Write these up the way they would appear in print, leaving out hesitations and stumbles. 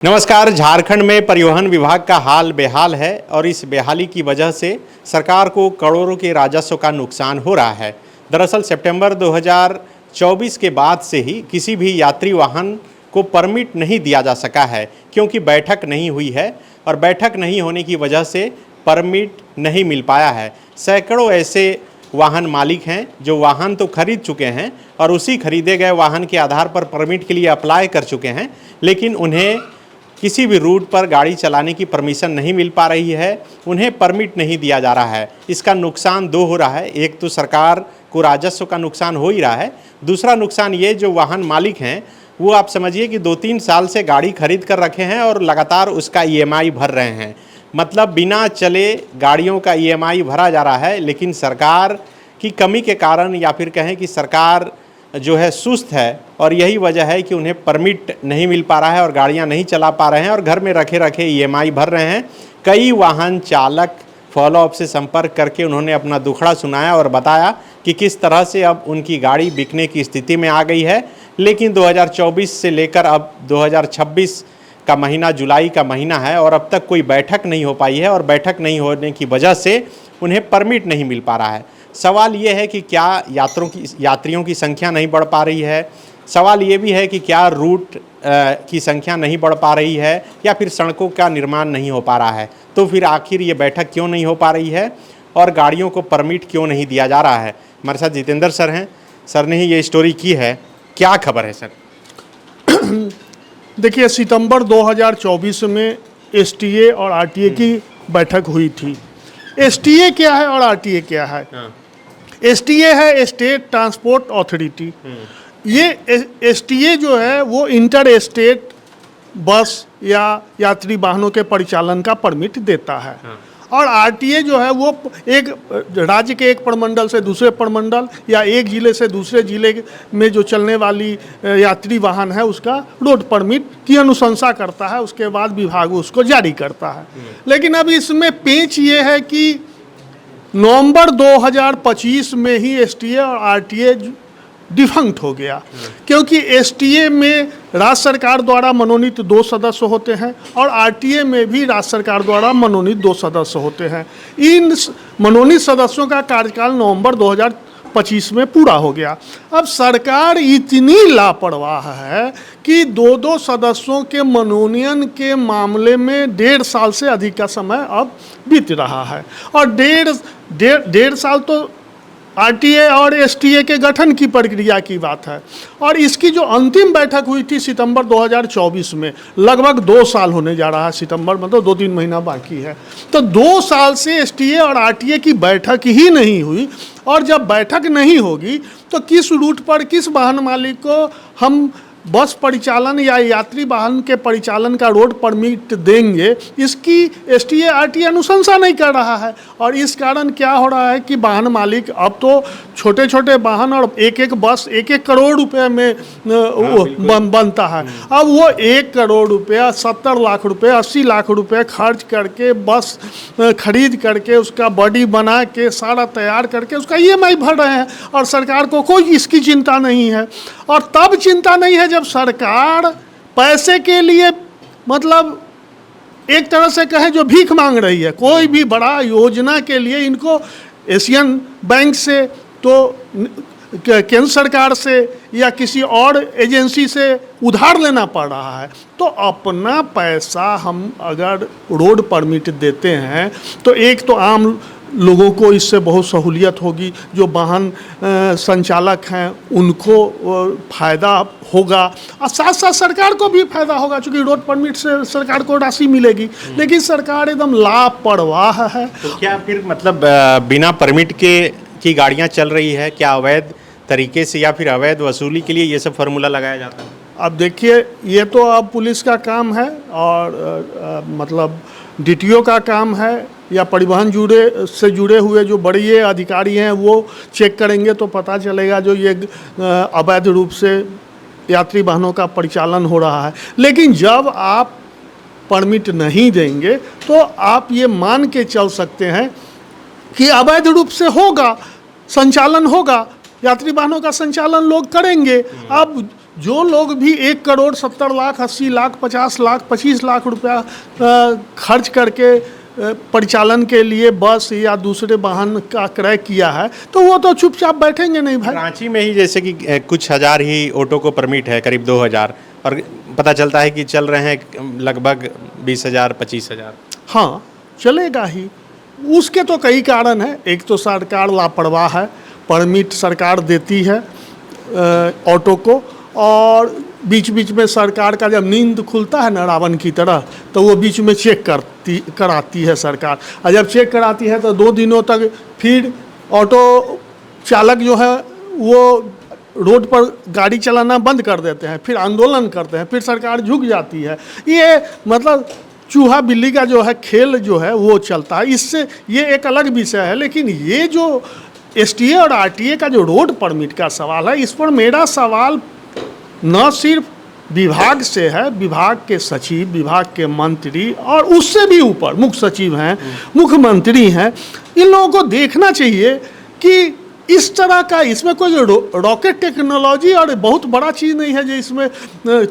नमस्कार। झारखंड में परिवहन विभाग का हाल बेहाल है और इस बेहाली की वजह से सरकार को करोड़ों के राजस्व का नुकसान हो रहा है। दरअसल सितंबर 2024 के बाद से ही किसी भी यात्री वाहन को परमिट नहीं दिया जा सका है, क्योंकि बैठक नहीं हुई है और बैठक नहीं होने की वजह से परमिट नहीं मिल पाया है। सैकड़ों ऐसे वाहन मालिक हैं जो वाहन तो खरीद चुके हैं और उसी खरीदे गए वाहन के आधार पर परमिट के लिए अप्लाई कर चुके हैं, लेकिन उन्हें किसी भी रूट पर गाड़ी चलाने की परमिशन नहीं मिल पा रही है, उन्हें परमिट नहीं दिया जा रहा है। इसका नुकसान दो हो रहा है। एक तो सरकार को राजस्व का नुकसान हो ही रहा है, दूसरा नुकसान ये जो वाहन मालिक हैं वो आप समझिए कि 2-3 साल से गाड़ी खरीद कर रखे हैं और लगातार उसका EMI भर रहे हैं। मतलब बिना चले गाड़ियों का EMI भरा जा रहा है, लेकिन सरकार की कमी के कारण या फिर कहें कि सरकार जो है सुस्त है और यही वजह है कि उन्हें परमिट नहीं मिल पा रहा है और गाड़ियां नहीं चला पा रहे हैं और घर में रखे रखे EMI भर रहे हैं। कई वाहन चालक फॉलोअप से संपर्क करके उन्होंने अपना दुखड़ा सुनाया और बताया कि किस तरह से अब उनकी गाड़ी बिकने की स्थिति में आ गई है, लेकिन 2024 से लेकर अब 2026 का महीना, जुलाई का महीना है और अब तक कोई बैठक नहीं हो पाई है और बैठक नहीं होने की वजह से उन्हें परमिट नहीं मिल पा रहा है। सवाल ये है कि क्या यात्रियों की संख्या नहीं बढ़ पा रही है, सवाल ये भी है कि क्या रूट की संख्या नहीं बढ़ पा रही है या फिर सड़कों का निर्माण नहीं हो पा रहा है। तो फिर आखिर ये बैठक क्यों नहीं हो पा रही है और गाड़ियों को परमिट क्यों नहीं दिया जा रहा है। हमारे साथ जितेंद्र सर हैं, सर ने ही ये स्टोरी की है, क्या खबर है सर? देखिए, सितंबर 2024 में STA और RTA की बैठक हुई थी। STA क्या है और RTA क्या है? STA है स्टेट ट्रांसपोर्ट अथॉरिटी। ये STA जो है वो इंटर स्टेट बस या यात्री वाहनों के परिचालन का परमिट देता है। और RTA जो है वो एक राज्य के एक प्रमंडल से दूसरे प्रमंडल या एक ज़िले से दूसरे ज़िले में जो चलने वाली यात्री वाहन है उसका रोड परमिट की अनुशंसा करता है, उसके बाद विभाग उसको जारी करता है। लेकिन अब इसमें पेंच ये है कि नवंबर 2025 में ही STA और RTA डिफंक्ट हो गया, क्योंकि STA में राज्य सरकार द्वारा मनोनीत 2 सदस्य होते हैं और RTA में भी राज्य सरकार द्वारा मनोनीत 2 सदस्य होते हैं। इन मनोनीत सदस्यों का कार्यकाल नवंबर 2025 में पूरा हो गया। अब सरकार इतनी लापरवाह है कि 2-2 सदस्यों के मनोनयन के मामले में 1.5 साल से अधिक का समय अब बीत रहा है और डेढ़ साल तो RTA और STA के गठन की प्रक्रिया की बात है। और इसकी जो अंतिम बैठक हुई थी सितंबर 2024 में, लगभग 2 साल होने जा रहा है, सितंबर मतलब 2-3 महीना बाकी है। तो 2 साल से STA और RTA की बैठक ही नहीं हुई और जब बैठक नहीं होगी तो किस रूट पर किस वाहन मालिक को हम बस परिचालन या यात्री वाहन के परिचालन का रोड परमिट देंगे, इसकी STA RTA अनुशंसा नहीं कर रहा है। और इस कारण क्या हो रहा है कि वाहन मालिक अब तो छोटे छोटे वाहन और एक बस 1-1 करोड़ रुपए में बनता है। अब वो 1 करोड़ रुपया, 70 लाख रुपए, 80 लाख रुपए खर्च करके बस खरीद करके उसका बॉडी बना के सारा तैयार करके उसका EMI भर रहे हैं और सरकार को कोई इसकी चिंता नहीं है। और तब चिंता नहीं है जब सरकार पैसे के लिए, मतलब एक तरह से कहें जो भीख मांग रही है। कोई भी बड़ा योजना के लिए इनको एशियन बैंक से तो केंद्र सरकार से या किसी और एजेंसी से उधार लेना पड़ रहा है। तो अपना पैसा हम अगर रोड परमिट देते हैं तो एक तो आम लोगों को इससे बहुत सहूलियत होगी, जो वाहन संचालक हैं उनको फ़ायदा होगा और साथ साथ सरकार को भी फायदा होगा, क्योंकि रोड परमिट से सरकार को राशि मिलेगी। लेकिन सरकार एकदम लापरवाह है। तो क्या फिर मतलब बिना परमिट की गाड़ियां चल रही है? क्या अवैध तरीके से या फिर अवैध वसूली के लिए ये सब फार्मूला लगाया जाता है? अब देखिए, ये तो अब पुलिस का काम है और मतलब DTO का काम है या परिवहन से जुड़े हुए जो बड़े अधिकारी हैं वो चेक करेंगे तो पता चलेगा जो ये अवैध रूप से यात्री वाहनों का परिचालन हो रहा है। लेकिन जब आप परमिट नहीं देंगे तो आप ये मान के चल सकते हैं कि अवैध रूप से होगा, संचालन होगा, यात्री वाहनों का संचालन लोग करेंगे। अब जो लोग भी 1 करोड़ 70 लाख 80 लाख 50 लाख 25 लाख रुपया खर्च करके परिचालन के लिए बस या दूसरे वाहन का क्रय किया है, तो वो तो चुपचाप बैठेंगे नहीं भाई। रांची में ही जैसे कि कुछ हज़ार ही ऑटो को परमिट है, करीब 2000, और पता चलता है कि चल रहे हैं लगभग 20,000 25,000। हाँ, चलेगा ही। उसके तो कई कारण हैं। एक तो सरकार लापरवाह है, परमिट सरकार देती है ऑटो को, और बीच बीच में सरकार का जब नींद खुलता है ना रावण की तरह, तो वो बीच में चेक कराती है सरकार, और जब चेक कराती है तो 2 दिनों तक फिर ऑटो चालक जो है वो रोड पर गाड़ी चलाना बंद कर देते हैं, फिर आंदोलन करते हैं, फिर सरकार झुक जाती है। ये मतलब चूहा बिल्ली का जो है खेल जो है वो चलता है। इससे ये एक अलग विषय है, लेकिन ये जो एसटीए और आरटीए का जो रोड परमिट का सवाल है, इस पर मेरा सवाल न सिर्फ विभाग से है, विभाग के सचिव, विभाग के मंत्री, और उससे भी ऊपर मुख्य सचिव हैं, मुख्यमंत्री हैं, इन लोगों को देखना चाहिए कि इस तरह का इसमें कोई रॉकेट टेक्नोलॉजी और बहुत बड़ा चीज़ नहीं है जो इसमें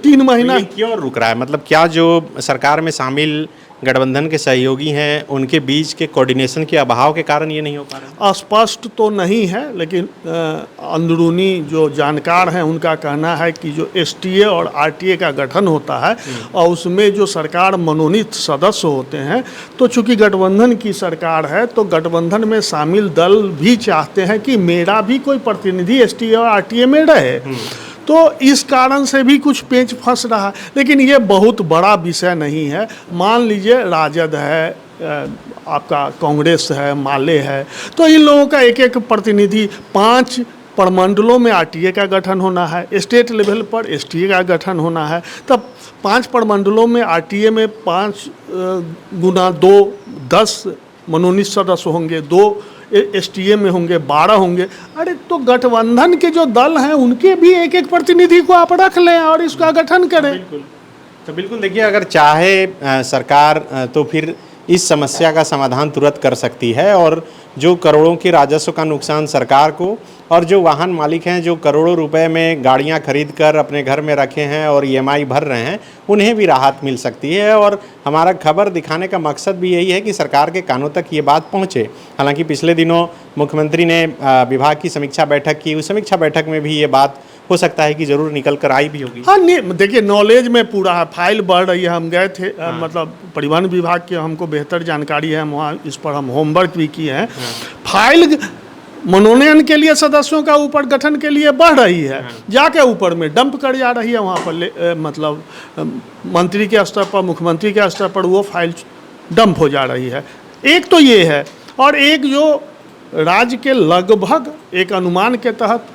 3 महीना क्यों रुक रहा है। मतलब क्या जो सरकार में शामिल गठबंधन के सहयोगी हैं उनके बीच के कोऑर्डिनेशन के अभाव के कारण ये नहीं हो पा रहा? स्पष्ट तो नहीं है, लेकिन अंदरूनी जो जानकार हैं उनका कहना है कि जो एसटीए और आरटीए का गठन होता है और उसमें जो सरकार मनोनीत सदस्य होते हैं, तो चूंकि गठबंधन की सरकार है तो गठबंधन में शामिल दल भी चाहते हैं कि मेरा भी कोई प्रतिनिधि एसटीए और आरटीए में रहे, तो इस कारण से भी कुछ पेच फंस रहा है। लेकिन ये बहुत बड़ा विषय नहीं है। मान लीजिए राजद है, आपका कांग्रेस है, माले है, तो इन लोगों का एक एक प्रतिनिधि 5 प्रमंडलों में आरटीए का गठन होना है, स्टेट लेवल पर एसटीए का गठन होना है, तब 5 प्रमंडलों में आरटीए में 5 गुना 2 10 मनोनीत सदस्य होंगे, 2 एसटीए में होंगे, 12 होंगे। अरे तो गठबंधन के जो दल हैं उनके भी एक एक प्रतिनिधि को आप रख लें और इसका गठन करें। बिल्कुल देखिए, अगर चाहे सरकार तो फिर इस समस्या का समाधान तुरंत कर सकती है, और जो करोड़ों के राजस्व का नुकसान सरकार को, और जो वाहन मालिक हैं जो करोड़ों रुपए में गाड़ियां खरीद कर अपने घर में रखे हैं और ईएमआई भर रहे हैं, उन्हें भी राहत मिल सकती है। और हमारा खबर दिखाने का मकसद भी यही है कि सरकार के कानों तक ये बात पहुंचे। हालांकि पिछले दिनों मुख्यमंत्री ने विभाग की समीक्षा बैठक की, उस समीक्षा बैठक में भी ये बात हो सकता है कि जरूर निकल कर आई भी होगी। हाँ, देखिए नॉलेज में पूरा है, फाइल बढ़ रही है। हम गए थे, मतलब परिवहन विभाग की हमको बेहतर जानकारी है, हम वहाँ इस पर हम होमवर्क भी किए हैं। फाइल मनोनयन के लिए सदस्यों का ऊपर गठन के लिए बढ़ रही है, जाके ऊपर में डंप कर जा रही है वहाँ पर मतलब मंत्री के स्तर पर, मुख्यमंत्री के स्तर पर वो फाइल डंप हो जा रही है। एक तो ये है, और एक जो राज्य के लगभग एक अनुमान के तहत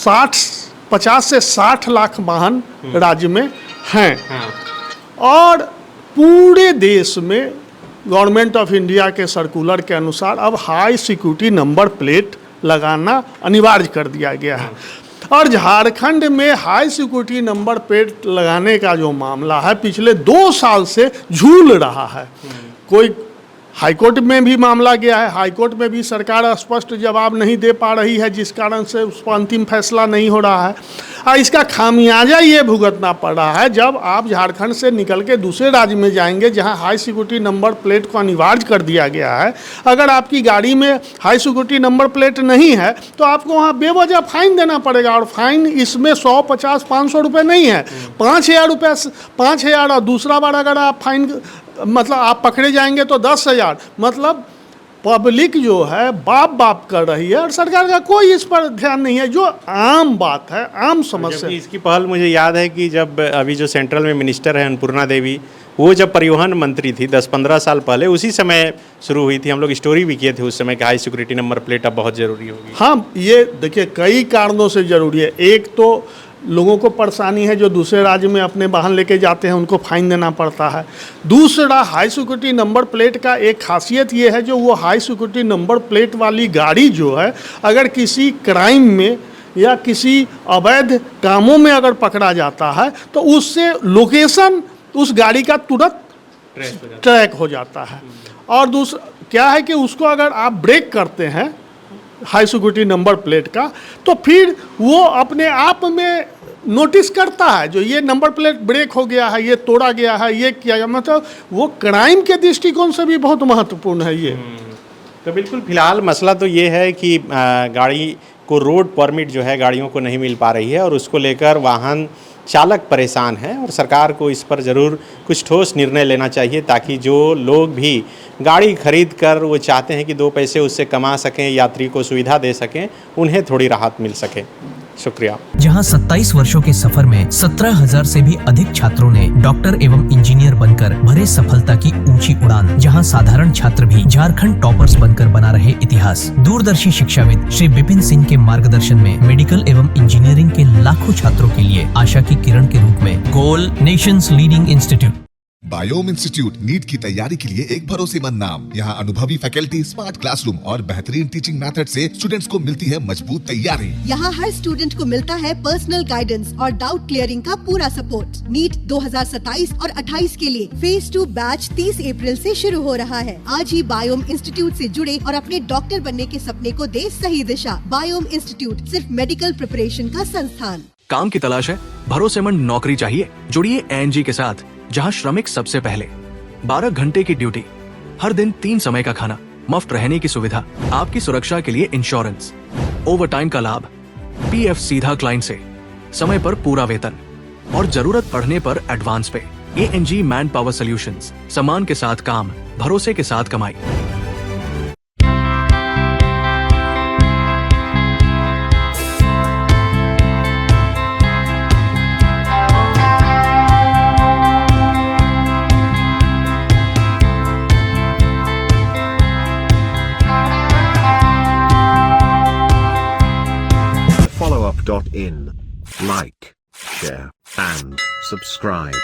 50 से 60 लाख वाहन राज्य में हैं, और पूरे देश में गवर्नमेंट ऑफ इंडिया के सर्कुलर के अनुसार अब हाई सिक्योरिटी नंबर प्लेट लगाना अनिवार्य कर दिया गया है। और झारखंड में हाई सिक्योरिटी नंबर प्लेट लगाने का जो मामला है पिछले 2 साल से झूल रहा है। कोई हाईकोर्ट में भी मामला गया है, हाईकोर्ट में भी सरकार स्पष्ट जवाब नहीं दे पा रही है, जिस कारण से उस पर अंतिम फैसला नहीं हो रहा है। और इसका खामियाजा ये भुगतना पड़ रहा है, जब आप झारखंड से निकल के दूसरे राज्य में जाएंगे जहां हाई सिक्योरिटी नंबर प्लेट को अनिवार्य कर दिया गया है, अगर आपकी गाड़ी में हाई सिक्योरिटी नंबर प्लेट नहीं है तो आपको वहाँ बेवजह फाइन देना पड़ेगा। और फाइन इसमें 100, 50, 500 रुपये नहीं है, 5,000 रुपये, 5,000। और दूसरा बार अगर आप फाइन मतलब आप पकड़े जाएंगे तो 10,000। मतलब पब्लिक जो है बाप कर रही है और सरकार का कोई इस पर ध्यान नहीं है, जो आम बात है, आम समस्या। इसकी पहल मुझे याद है कि जब अभी जो सेंट्रल में मिनिस्टर है अन्नपूर्णा देवी, वो जब परिवहन मंत्री थी 10-15 साल पहले, उसी समय शुरू हुई थी। हम लोग स्टोरी भी किए थे उस समय कि हाई सिक्योरिटी नंबर प्लेट अब बहुत ज़रूरी होगी। हाँ, ये देखिए कई कारणों से ज़रूरी है। एक तो लोगों को परेशानी है जो दूसरे राज्य में अपने वाहन लेके जाते हैं, उनको फाइन देना पड़ता है। दूसरा, हाई सिक्योरिटी नंबर प्लेट का एक खासियत ये है, जो वो हाई सिक्योरिटी नंबर प्लेट वाली गाड़ी जो है, अगर किसी क्राइम में या किसी अवैध कामों में अगर पकड़ा जाता है तो उससे लोकेशन उस गाड़ी का तुरंत ट्रैक हो जाता है। और दूसरा क्या है कि उसको अगर आप ब्रेक करते हैं हाई सिक्योरिटी नंबर प्लेट का, तो फिर वो अपने आप में नोटिस करता है जो ये नंबर प्लेट ब्रेक हो गया है, ये तोड़ा गया है, ये किया गया, मतलब वो क्राइम के दृष्टिकोण से भी बहुत महत्वपूर्ण है ये। तो बिल्कुल फिलहाल मसला तो ये है कि गाड़ी को रोड परमिट जो है गाड़ियों को नहीं मिल पा रही है और उसको लेकर वाहन चालक परेशान है और सरकार को इस पर ज़रूर कुछ ठोस निर्णय लेना चाहिए ताकि जो लोग भी गाड़ी खरीद कर वो चाहते हैं कि 2 पैसे उससे कमा सकें, यात्री को सुविधा दे सकें, उन्हें थोड़ी राहत मिल सके। शुक्रिया। जहां 27 वर्षों के सफर में 17,000 से भी अधिक छात्रों ने डॉक्टर एवं इंजीनियर बनकर भरे सफलता की ऊंची उड़ान, जहां साधारण छात्र भी झारखंड टॉपर्स बनकर बना रहे इतिहास। दूरदर्शी शिक्षाविद श्री विपिन सिंह के मार्गदर्शन में मेडिकल एवं इंजीनियरिंग के लाखों छात्रों के लिए आशा की किरण के रूप में गोल nation's leading institute. Biome institute NEET की तैयारी के लिए एक भरोसेमंद नाम। यहाँ अनुभवी फैकल्टी, स्मार्ट क्लासरूम और बेहतरीन टीचिंग मेथड से स्टूडेंट्स को मिलती है मजबूत तैयारी। यहाँ हर स्टूडेंट को मिलता है पर्सनल गाइडेंस और डाउट क्लियरिंग का पूरा सपोर्ट। नीट 2027 और 28 के लिए फेज 2 बैच 30 अप्रैल से शुरू हो रहा है। आज ही बायोम इंस्टीट्यूट से जुड़े और अपने डॉक्टर बनने के सपने को दे सही दिशा। बायोम इंस्टीट्यूट सिर्फ मेडिकल प्रिपरेशन का संस्थान। काम की तलाश है, भरोसेमंद नौकरी चाहिए, जुड़िए ANG के साथ, जहां श्रमिक सबसे पहले। 12 घंटे की ड्यूटी, हर दिन 3 समय का खाना, मुफ्त रहने की सुविधा, आपकी सुरक्षा के लिए इंश्योरेंस, ओवरटाइम का लाभ, PF सीधा क्लाइंट से, समय पर पूरा वेतन और जरूरत पड़ने पर एडवांस पे। ANG मैन पावर सॉल्यूशंस, सम्मान के साथ काम, भरोसे के साथ कमाई। followup.in. Like, share, and subscribe.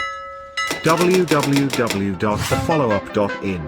www.thefollowup.in